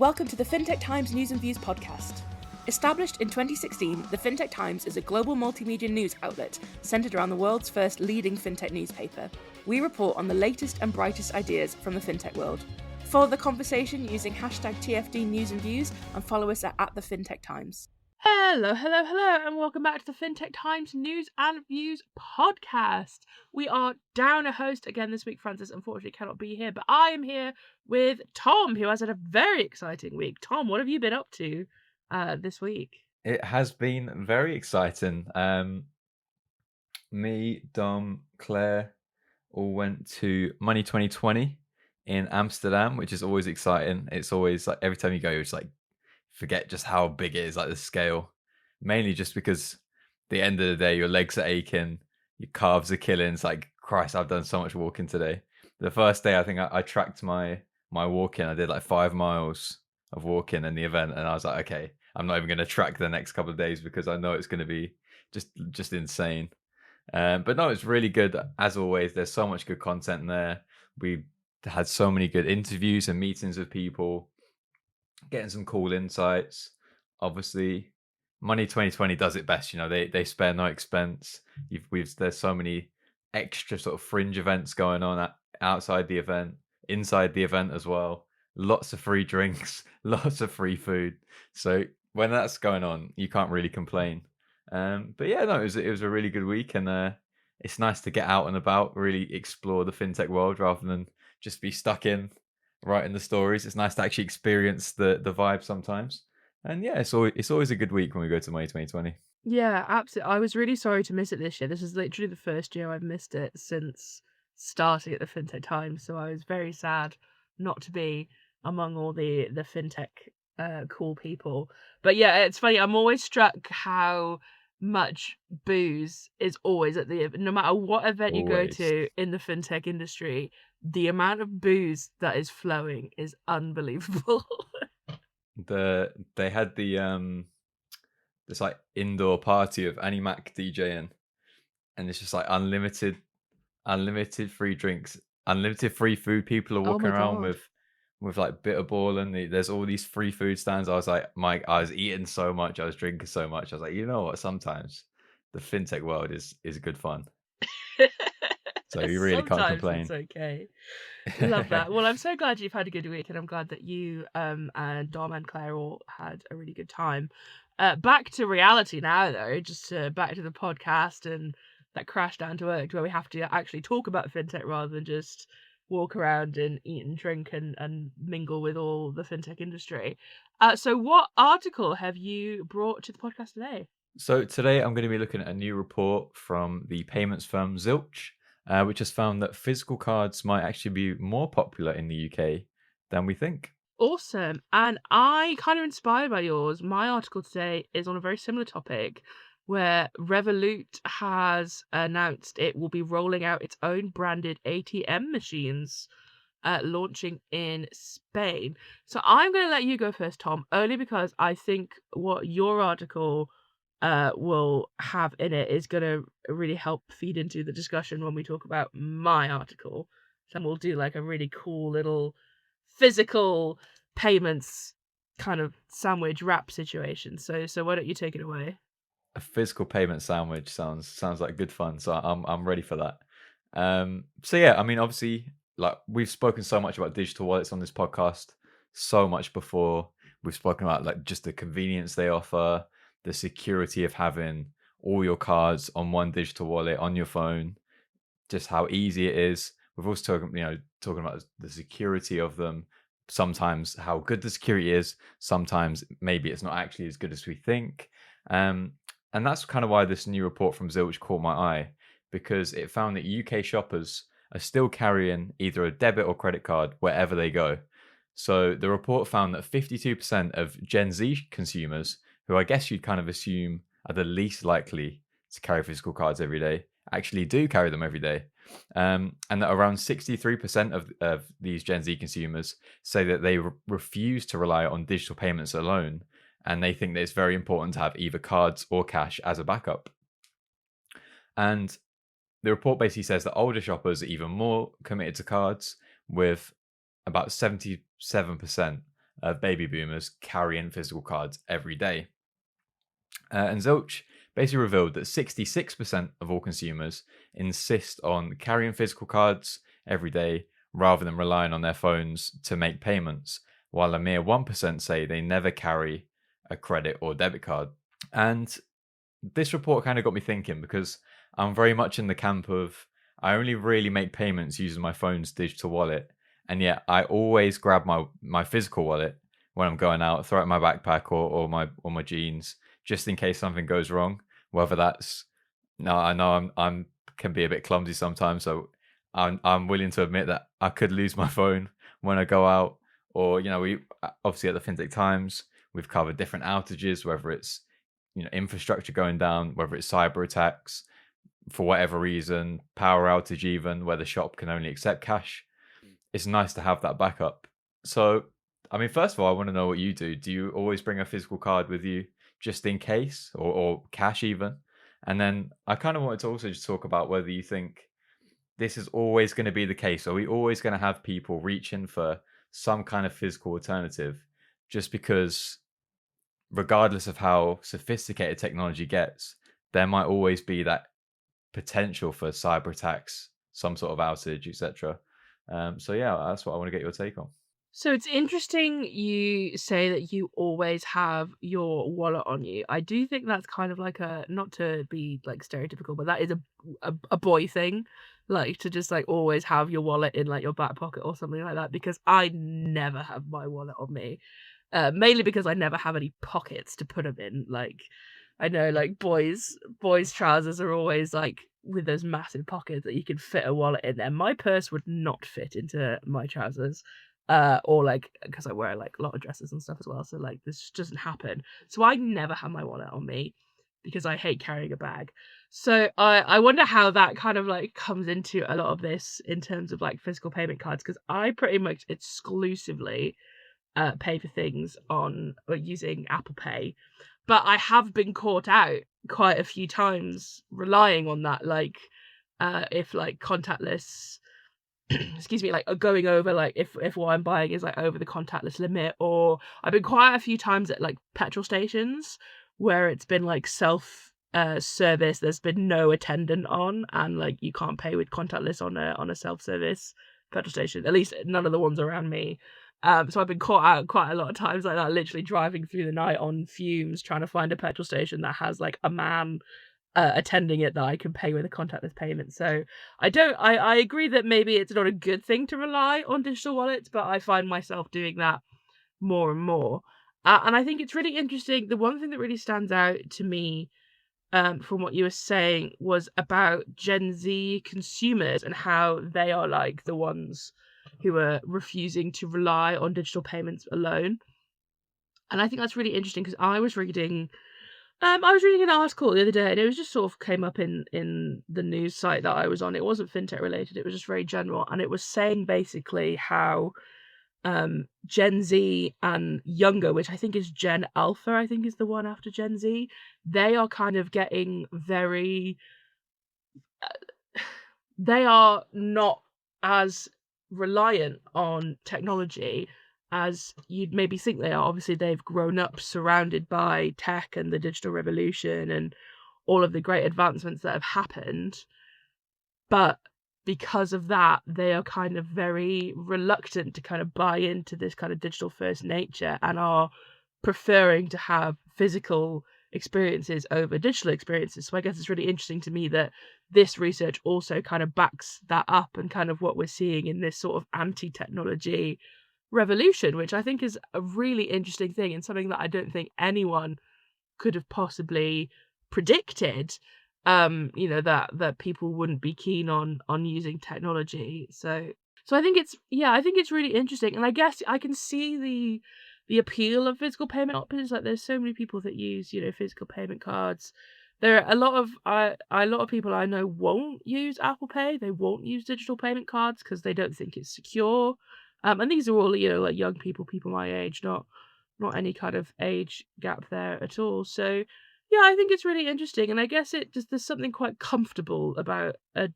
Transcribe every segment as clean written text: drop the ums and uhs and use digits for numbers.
Welcome to the Fintech Times News and Views podcast. Established in 2016, the Fintech Times is a global multimedia news outlet centered around the world's first leading fintech newspaper. We report on the latest and brightest ideas from the fintech world. Follow the conversation using hashtag TFD News and Views and follow us at the Fintech Times. Hello, and welcome back to the Fintech Times News and Views podcast. We are down a host again this week. Francis unfortunately cannot be here, but I am here with Tom, who has had a very exciting week. Tom, what have you been up to this week? It has been very exciting. Me, Dom, Claire all went to Money 2020 in Amsterdam, which is always exciting. It's always like every time you go, it's like forget just how big it is, like the scale. Mainly just because at the end of the day, your legs are aching, your calves are killing. It's like, Christ, I've done so much walking today. The first day, I think I tracked my walking. I did like 5 miles of walking in the event, and I was like, okay, I'm not even going to track the next couple of days because I know it's going to be just insane. But no, it's really good. As always, there's so much good content there. We had so many good interviews and meetings with people, getting some cool insights. Obviously, Money 2020 does it best. You know, they spare no expense. There's so many extra sort of fringe events going on outside the event, inside the event as well. Lots of free drinks, lots of free food. So when that's going on, you can't really complain. But yeah, no, it was a really good week, and it's nice to get out and about, really explore the fintech world rather than just be stuck in writing the stories. It's nice to actually experience the vibe sometimes. And yeah, it's always a good week when we go to May 2020. Yeah, absolutely. I was really sorry to miss it this year. This is literally the first year I've missed it since starting at the Fintech Times, so I was very sad not to be among all the fintech cool people. But yeah, it's funny. I'm always struck how much booze is always at the no matter what event you go Always. to in the fintech industry, the amount of booze that is flowing is unbelievable. They had this like indoor party of Annie Mac DJing, and it's just like unlimited free drinks, unlimited free food. People are Oh walking my around God. with like bitter ball, and there's all these free food stands. I was like, Mike, I was eating so much, I was drinking so much. I was like, you know what? Sometimes the fintech world is good fun. So you really can't Sometimes complain. it's okay. Love that. Well, I'm so glad you've had a good week, and I'm glad that you and Dom and Claire all had a really good time. Back to reality now, though, back to the podcast and that crash down to earth where we have to actually talk about fintech rather than just walk around and eat and drink and mingle with all the fintech industry. So what article have you brought to the podcast today? So today I'm going to be looking at a new report from the payments firm Zilch, which has found that physical cards might actually be more popular in the UK than we think. Awesome. And I kind of inspired by yours. My article today is on a very similar topic where Revolut has announced it will be rolling out its own branded ATM machines, launching in Spain. So I'm going to let you go first, Tom, only because I think what your article will have in it is going to really help feed into the discussion when we talk about my article. So we'll do like a really cool little physical payments kind of sandwich wrap situation. So why don't you take it away? A physical payment sandwich sounds like good fun. So I'm ready for that. So yeah, I mean, obviously, like we've spoken so much about digital wallets on this podcast, so much before. We've spoken about like just the convenience they offer, the security of having all your cards on one digital wallet on your phone, just how easy it is. We've also talking about the security of them. Sometimes how good the security is. Sometimes maybe it's not actually as good as we think. And that's kind of why this new report from Zilch caught my eye, because it found that UK shoppers are still carrying either a debit or credit card wherever they go. So the report found that 52% of Gen Z consumers, who I guess you'd kind of assume are the least likely to carry physical cards every day, actually do carry them every day. And that around 63% of these Gen Z consumers say that they refuse to rely on digital payments alone, and they think that it's very important to have either cards or cash as a backup. And the report basically says that older shoppers are even more committed to cards, with about 77% baby boomers carrying physical cards every day. And Zilch basically revealed that 66% of all consumers insist on carrying physical cards every day rather than relying on their phones to make payments, while a mere 1% say they never carry a credit or debit card. And this report kind of got me thinking because I'm very much in the camp of I only really make payments using my phone's digital wallet, and yet I always grab my physical wallet when I'm going out, throw it in my backpack or my jeans, just in case something goes wrong. Whether that's no, I know I'm can be a bit clumsy sometimes, so I'm willing to admit that I could lose my phone when I go out, or we obviously at the Fintech Times we've covered different outages, whether it's infrastructure going down, whether it's cyber attacks for whatever reason, power outage, even where the shop can only accept cash. It's nice to have that backup. So, I mean, first of all, I want to know what you do. Do you always bring a physical card with you just in case, or cash even? And then I kind of wanted to also just talk about whether you think this is always going to be the case. Are we always going to have people reaching for some kind of physical alternative just because, regardless of how sophisticated technology gets, there might always be that potential for cyber attacks, some sort of outage, etc. So yeah, that's what I want to get your take on. So it's interesting you say that you always have your wallet on you. I do think that's kind of like a, not to be like stereotypical, but that is a boy thing, like to just like always have your wallet in like your back pocket or something like that. Because I never have my wallet on me, mainly because I never have any pockets to put them in. Like I know like boys trousers are always like with those massive pockets that you can fit a wallet in there. My purse would not fit into my trousers, or like because I wear like a lot of dresses and stuff as well, so like this doesn't happen. So I never have my wallet on me because I hate carrying a bag. So I wonder how that kind of like comes into a lot of this in terms of like physical payment cards, because I pretty much exclusively pay for things on or using Apple Pay. But I have been caught out quite a few times relying on that, like if like contactless excuse me, like going over like if what I'm buying is like over the contactless limit, or I've been quite a few times at like petrol stations where it's been like self service, there's been no attendant on, and like you can't pay with contactless on a self service petrol station, at least none of the ones around me. So I've been caught out quite a lot of times like that, literally driving through the night on fumes trying to find a petrol station that has like a man attending it that I can pay with a contactless payment. So I agree that maybe it's not a good thing to rely on digital wallets, but I find myself doing that more and more. And I think it's really interesting. The one thing that really stands out to me, from what you were saying, was about Gen Z consumers and how they are like the ones who are refusing to rely on digital payments alone. And I think that's really interesting because I was reading an article the other day, and it was just sort of came up in the news site that I was on. It wasn't fintech related, it was just very general, and it was saying basically how, Gen Z and younger, which I think is Gen Alpha, I think is the one after Gen Z, they are kind of getting very they are not as reliant on technology as you'd maybe think they are. Obviously, they've grown up surrounded by tech and the digital revolution and all of the great advancements that have happened. But because of that, they are kind of very reluctant to kind of buy into this kind of digital first nature and are preferring to have physical experiences over digital experiences. So I guess it's really interesting to me that this research also kind of backs that up and kind of what we're seeing in this sort of anti-technology revolution, which I think is a really interesting thing and something that I don't think anyone could have possibly predicted. That people wouldn't be keen on using technology. So I think I think it's really interesting. And I guess I can see the appeal of physical payment options. Like there's so many people that use, physical payment cards. There are a lot of people I know won't use Apple Pay. They won't use digital payment cards because they don't think it's secure. And these are all, like young people my age, not any kind of age gap there at all. So yeah, I think it's really interesting, and I guess it just there's something quite comfortable about a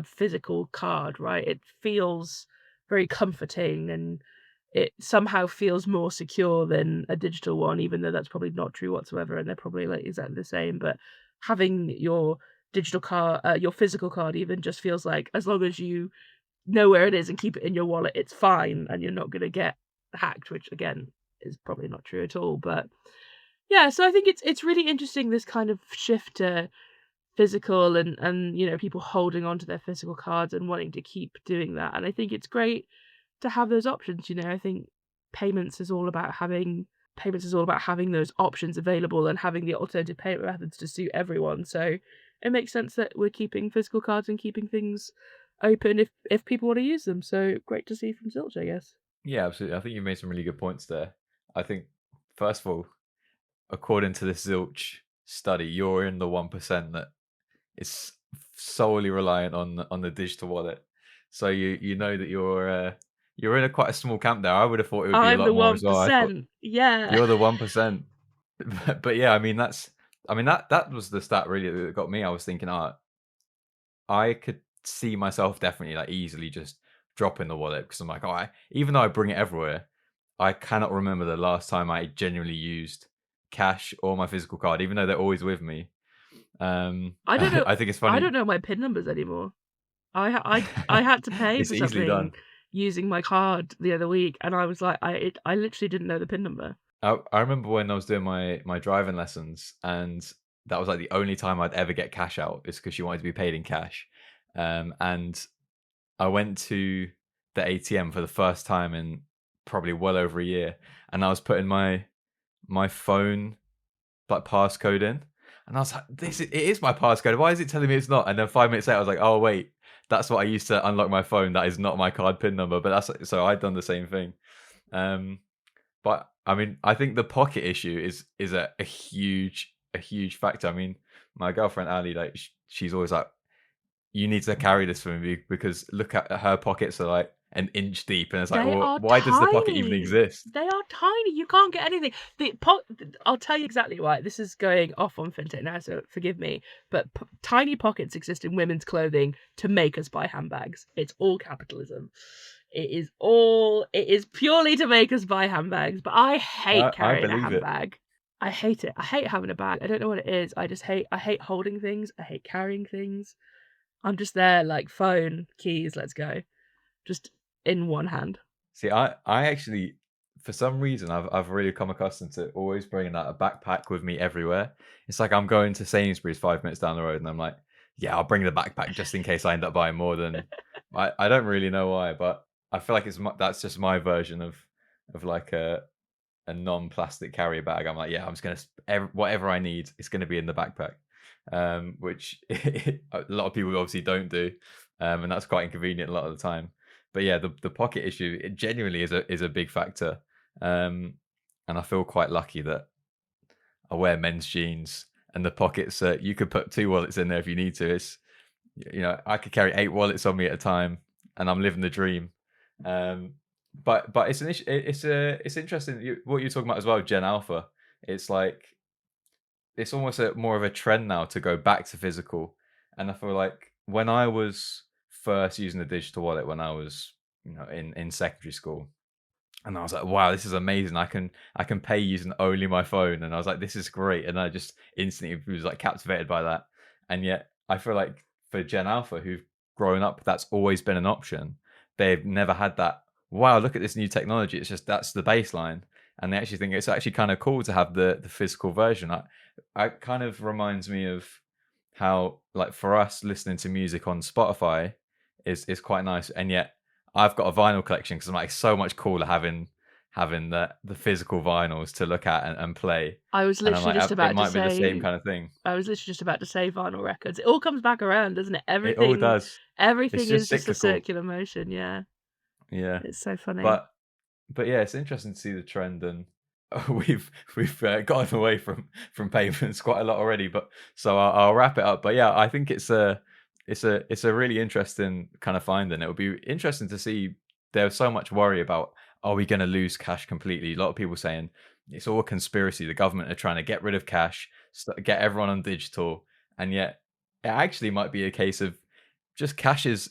physical card, right? It feels very comforting, and it somehow feels more secure than a digital one, even though that's probably not true whatsoever, and they're probably like exactly the same. But having your digital card, your physical card, even just feels like as long as you know where it is and keep it in your wallet, it's fine, and you're not going to get hacked, which again is probably not true at all. But yeah, so I think it's really interesting this kind of shift to physical and people holding on to their physical cards and wanting to keep doing that. And I think it's great to have those options. I think payments is all about having payments is all about having those options available and having the alternative payment methods to suit everyone. So it makes sense that we're keeping physical cards and keeping things open if people want to use them. So great to see from Zilch, I guess. Yeah, absolutely. I think you made some really good points there. I think, first of all, according to this Zilch study, you're in the 1% that is solely reliant on the digital wallet. So you know that you're in a quite a small camp there. I would have thought it would be a I'm lot the more as well. I thought 1%. Yeah. you're the 1%. But yeah, I mean that was the stat really that got me. I was thinking, I could see myself definitely like easily just dropping the wallet because I'm like, even though I bring it everywhere, I cannot remember the last time I genuinely used cash or my physical card, even though they're always with me. I don't know I think it's I funny. don't know my PIN numbers anymore. I had to pay It's for easily something done. using my card the other week, and I was like, I literally didn't know the PIN number. I remember when I was doing my driving lessons, and that was like the only time I'd ever get cash out is because she wanted to be paid in cash. And I went to the ATM for the first time in probably well over a year, and I was putting my phone like passcode in, and I was like, it is my passcode. Why is it telling me it's not?" And then 5 minutes later, I was like, "Oh wait, that's what I used to unlock my phone. That is not my card PIN number." But that's so I'd done the same thing. Um, but I mean, I think the pocket issue is a huge factor. I mean, my girlfriend Ali, like she's always like, "You need to carry this for me because look at her pockets are like an inch deep," and it's like, They well, are why does the pocket even tiny. exist? They are tiny. You can't get anything. I'll tell you exactly why. This is going off on fintech now, so forgive me. But tiny pockets exist in women's clothing to make us buy handbags. It's all capitalism. It is purely to make us buy handbags. But I hate I carrying a believe it. handbag. I hate it. I hate having a bag. I don't know what it is. I hate holding things. I hate carrying things. I'm just there like phone, keys, let's go. Just in one hand. See, I actually, for some reason, I've really come accustomed to always bringing out a backpack with me everywhere. It's like I'm going to Sainsbury's 5 minutes down the road, and I'm like, yeah, I'll bring the backpack just in case I end up buying more than. I don't really know why, but I feel like that's just my version of like a non-plastic carrier bag. I'm like, yeah, I'm just gonna whatever I need, it's gonna be in the backpack, which a lot of people obviously don't do, and that's quite inconvenient a lot of the time. But yeah, the pocket issue it genuinely is a big factor, and I feel quite lucky that I wear men's jeans and the pockets. You could put two wallets in there if you need to. I could carry 8 wallets on me at a time, and I'm living the dream. Um, but it's it's interesting what you're talking about as well, Gen Alpha. It's like it's almost more of a trend now to go back to physical, and I feel like when I was first using the digital wallet when I was in secondary school, and I was like, wow, this is amazing. I can pay using only my phone. And I was like, this is great. And I just instantly was like captivated by that. And yet I feel like for Gen Alpha who've grown up, that's always been an option. They've never had that, wow, look at this new technology. It's just that's the baseline. And they actually think it's actually kind of cool to have the physical version. I kind of reminds me of how like for us listening to music on Spotify is quite nice. And yet I've got a vinyl collection because I'm like it's so much cooler having the physical vinyls to look at and play. I was And I'm literally like, just it about to might be the same say kind of thing. I was literally just about to say vinyl records. It all comes back around, doesn't it? It all does. It's Everything just is just a cyclical. circular motion, yeah. Yeah. It's so funny. But yeah, it's interesting to see the trend, and we've gotten away from payments quite a lot already. But so I'll wrap it up. But yeah, I think it's a really interesting kind of find, and it would be interesting to see. There's so much worry about are we going to lose cash completely? A lot of people saying it's all a conspiracy. The government are trying to get rid of cash, get everyone on digital, and yet it actually might be a case of just cash is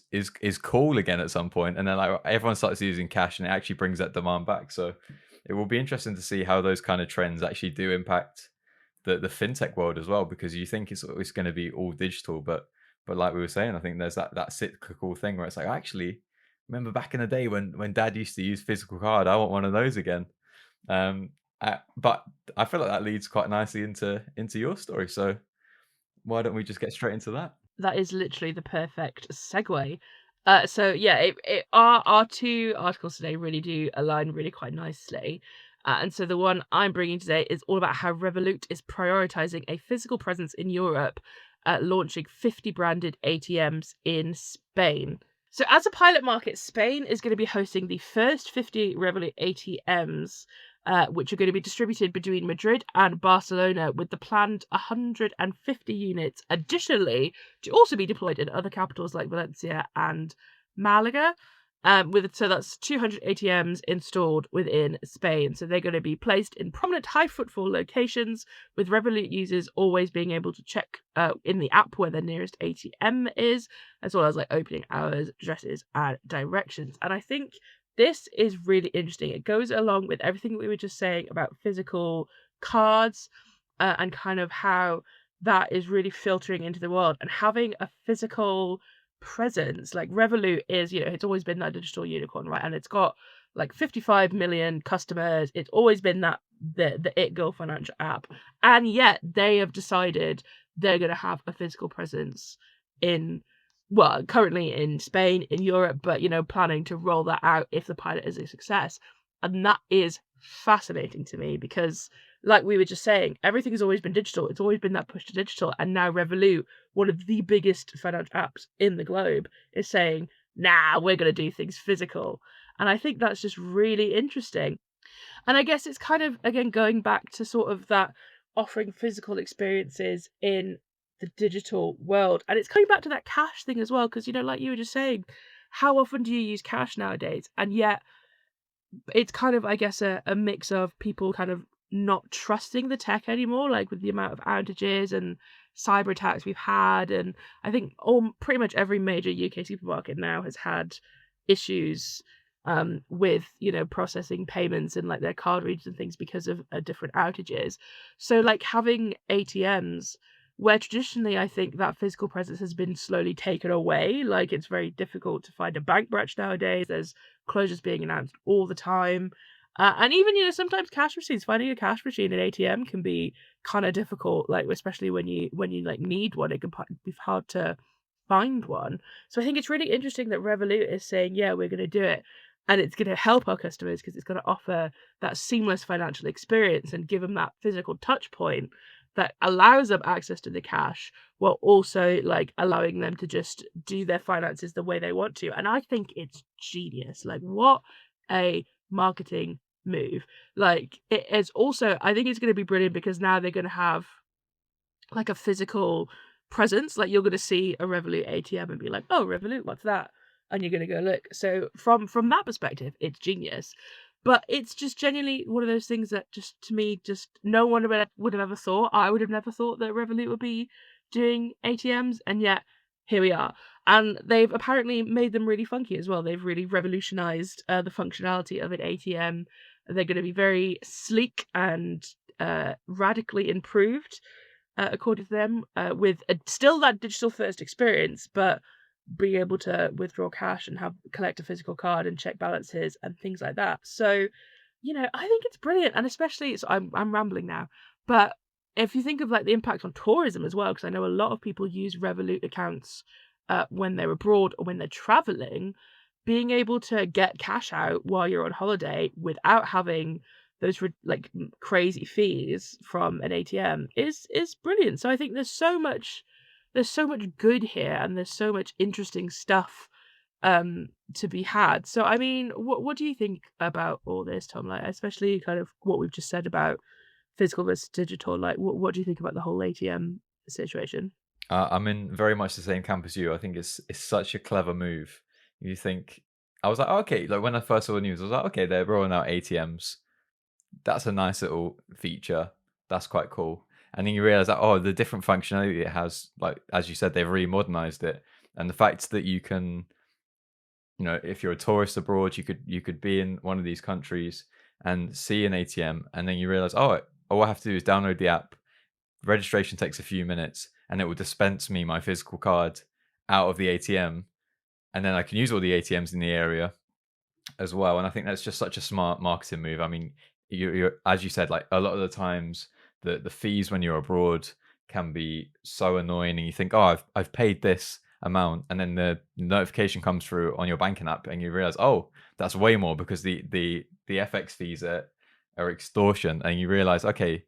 cool again at some point, and then like everyone starts using cash, and it actually brings that demand back. So it will be interesting to see how those kind of trends actually do impact the fintech world as well, because you think it's going to be all digital, but like we were saying, I think there's that cyclical thing where it's like, actually, remember back in the day when Dad used to use physical card, I want one of those again. But I feel like that leads quite nicely into your story. So why don't we just get straight into that? That is literally the perfect segue. So yeah, our two articles today really do align really quite nicely. And so the one I'm bringing today is all about how Revolut is prioritizing a physical presence in Europe, launching 50 branded ATMs in Spain. So as a pilot market, Spain is going to be hosting the first 50 Revolut ATMs, which are going to be distributed between Madrid and Barcelona, with the planned 150 units additionally to also be deployed in other capitals like Valencia and Malaga. So that's 200 ATMs installed within Spain. So they're going to be placed in prominent high footfall locations, with Revolut users always being able to check in the app where their nearest ATM is, as well as like opening hours, addresses, and directions. And I think this is really interesting. It goes along with everything we were just saying about physical cards, and kind of how that is really filtering into the world, and having a physical presence. Like Revolut is, it's always been that digital unicorn, right? And it's got like 55 million customers. It's always been that the it girl financial app. And yet they have decided they're going to have a physical presence in, well, currently in Spain, in Europe, but planning to roll that out if the pilot is a success. And that is fascinating to me because, like we were just saying, everything has always been digital. It's always been that push to digital. And now Revolut, one of the biggest financial apps in the globe, is saying, nah, we're going to do things physical. And I think that's just really interesting. And I guess it's kind of, again, going back to sort of that offering physical experiences in the digital world. And it's coming back to that cash thing as well, because, like you were just saying, how often do you use cash nowadays? And yet it's kind of, I guess, a mix of people kind of not trusting the tech anymore, like with the amount of outages and cyber attacks we've had. And I think pretty much every major UK supermarket now has had issues with, processing payments and like their card readers and things because of different outages. So like having ATMs where traditionally I think that physical presence has been slowly taken away. Like it's very difficult to find a bank branch nowadays. There's closures being announced all the time. And even, sometimes cash machines, finding a cash machine at ATM can be kind of difficult, like especially when you like need one, it can be hard to find one. So I think it's really interesting that Revolut is saying, yeah, we're going to do it. And it's going to help our customers because it's going to offer that seamless financial experience and give them that physical touch point that allows them access to the cash, while also like allowing them to just do their finances the way they want to. And I think it's genius. Like what a marketing move. Like it is also, I think it's going to be brilliant because now they're going to have like a physical presence. Like you're going to see a Revolut ATM and be like, oh, Revolut, what's that? And you're going to go look. So from that perspective, it's genius. But it's just genuinely one of those things that just, to me, just no one would have ever thought. I would have never thought that Revolut would be doing ATMs, and yet here we are. And they've apparently made them really funky as well. They've really revolutionized the functionality of an ATM. They're going to be very sleek and radically improved, according to them, with still that digital first experience, but being able to withdraw cash and collect a physical card and check balances and things like that. So, I think it's brilliant, and especially, so I'm rambling now, but if you think of like the impact on tourism as well, because I know a lot of people use Revolut accounts when they're abroad or when they're traveling, being able to get cash out while you're on holiday without having those crazy fees from an ATM is brilliant. So I think there's so much good here, and there's so much interesting stuff to be had. So I mean, what do you think about all this, Tom? Like, especially kind of what we've just said about physical versus digital. Like, what do you think about the whole ATM situation? I'm in very much the same camp as you. I think it's such a clever move. You think I was like, oh, okay, like when I first saw the news, I was like, okay, they're rolling out ATMs. That's a nice little feature. That's quite cool. And then you realize that, oh, the different functionality it has, like as you said, they've really modernized it. And the fact that you can, if you're a tourist abroad, you could be in one of these countries and see an ATM, and then you realize, oh, all I have to do is download the app. Registration takes a few minutes, and it will dispense me my physical card out of the ATM, and then I can use all the ATMs in the area as well. And I think that's just such a smart marketing move. I mean, you're as you said, like a lot of the times, the fees when you're abroad can be so annoying, and you think, oh, I've paid this amount, and then the notification comes through on your banking app, and you realize, oh, that's way more because the FX fees are extortion, and you realize, okay,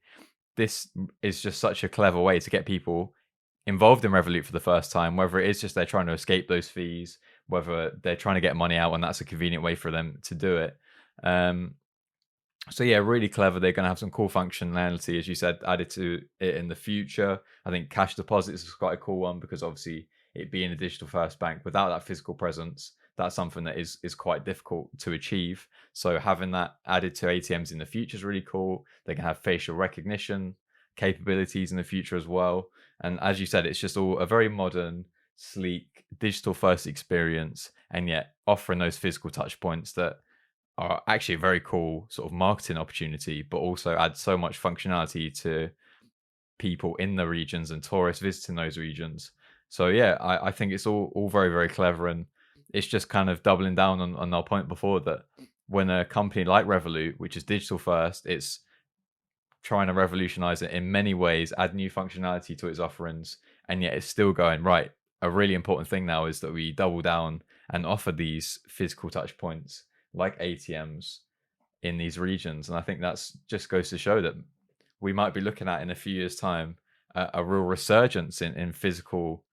this is just such a clever way to get people involved in Revolut for the first time, whether it is just they're trying to escape those fees, whether they're trying to get money out and that's a convenient way for them to do it. Um, so yeah, really clever. They're going to have some cool functionality, as you said, added to it in the future. I think cash deposits is quite a cool one because obviously it being a digital first bank without that physical presence, that's something that is quite difficult to achieve. So having that added to ATMs in the future is really cool. They can have facial recognition capabilities in the future as well. And as you said, it's just all a very modern, sleek, digital first experience, and yet offering those physical touch points that are actually a very cool sort of marketing opportunity, but also add so much functionality to people in the regions and tourists visiting those regions. So yeah, I think it's all very, very clever, and it's just kind of doubling down on our point before that when a company like Revolut, which is digital first, it's trying to revolutionize it in many ways, add new functionality to its offerings, and yet it's still going right. A really important thing now is that we double down and offer these physical touch points like ATMs in these regions. And I think that's just goes to show that we might be looking at in a few years' time a real resurgence in physical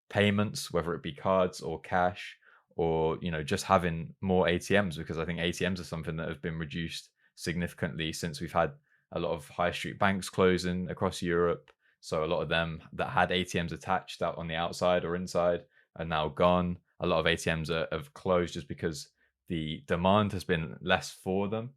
payments, whether it be cards or cash, or just having more ATMs, because I think ATMs are something that have been reduced significantly since we've had a lot of high street banks closing across Europe. So a lot of them that had ATMs attached out on the outside or inside are now gone. A lot of ATMs have closed just because the demand has been less for them.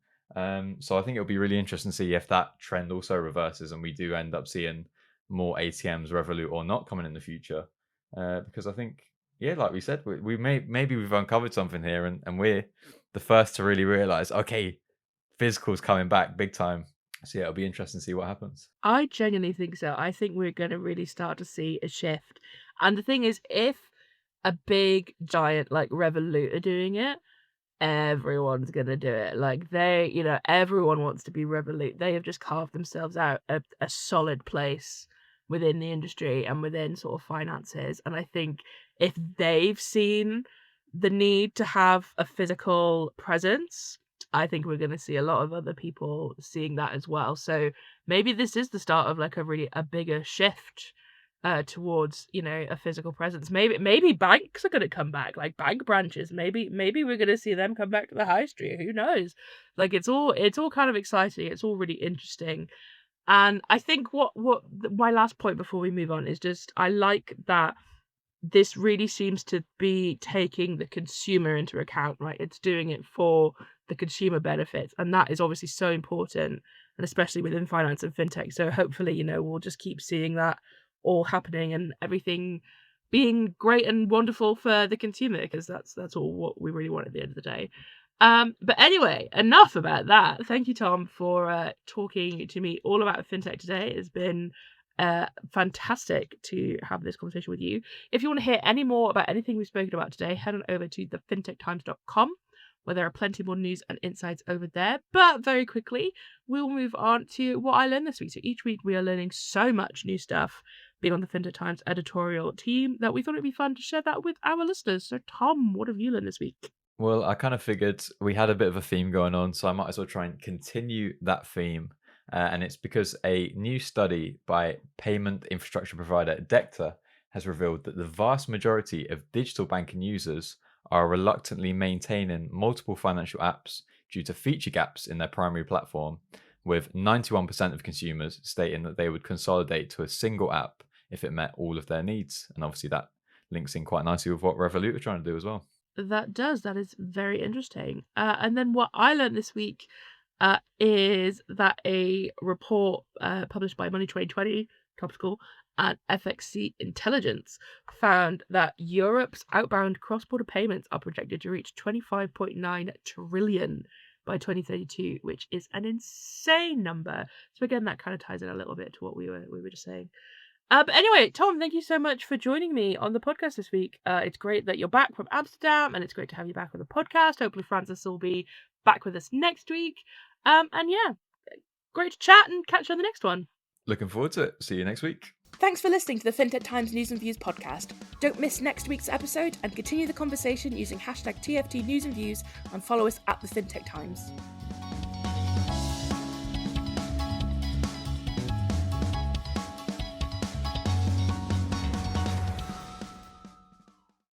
So I think it'll be really interesting to see if that trend also reverses and we do end up seeing more ATMs, Revolut or not, coming in the future. Because I think, yeah, like we said, maybe we've uncovered something here, and we're the first to really realize, okay, physical's coming back big time. So yeah, it'll be interesting to see what happens. I genuinely think so. I think we're going to really start to see a shift. And the thing is, if a big giant like Revolut are doing it, everyone's gonna do it. Like everyone wants to be Revolut. They have just carved themselves out a solid place within the industry and within sort of finances. And I think if they've seen the need to have a physical presence, I think we're gonna see a lot of other people seeing that as well. So maybe this is the start of like a bigger shift towards a physical presence. Maybe banks are going to come back, like bank branches. Maybe we're going to see them come back to the high street. Who knows? Like it's all kind of exciting. It's all really interesting. And I think my last point before we move on is just I like that this really seems to be taking the consumer into account, right? It's doing it for the consumer benefits, and that is obviously so important, and especially within finance and fintech. So hopefully, we'll just keep seeing that all happening and everything being great and wonderful for the consumer, because that's all what we really want at the end of the day. But anyway, enough about that. Thank you, Tom, for talking to me all about fintech today. It's been fantastic to have this conversation with you. If you want to hear any more about anything we've spoken about today, head on over to thefintechtimes.com, where there are plenty more news and insights over there. But very quickly, we'll move on to what I learned this week. So each week we are learning so much new stuff being on the Fintech Times editorial team that we thought it'd be fun to share that with our listeners. So Tom, what have you learned this week? Well, I kind of figured we had a bit of a theme going on, so I might as well try and continue that theme. And it's because a new study by payment infrastructure provider Decta has revealed that the vast majority of digital banking users are reluctantly maintaining multiple financial apps due to feature gaps in their primary platform, with 91% of consumers stating that they would consolidate to a single app if it met all of their needs. And obviously, that links in quite nicely with what Revolut are trying to do as well. That does. That is very interesting. And then what I learned this week is that a report published by Money 2020 topical, and FXC Intelligence found that Europe's outbound cross-border payments are projected to reach 25.9 trillion by 2032, which is an insane number. So again, that kind of ties in a little bit to what we were just saying. But anyway, Tom, thank you so much for joining me on the podcast this week. It's great that you're back from Amsterdam, and it's great to have you back on the podcast. Hopefully Francis will be back with us next week. And yeah, great to chat, and catch you on the next one. Looking forward to it. See you next week. Thanks for listening to the Fintech Times News and Views podcast. Don't miss next week's episode and continue the conversation using #TFT News and Views and follow us at the Fintech Times.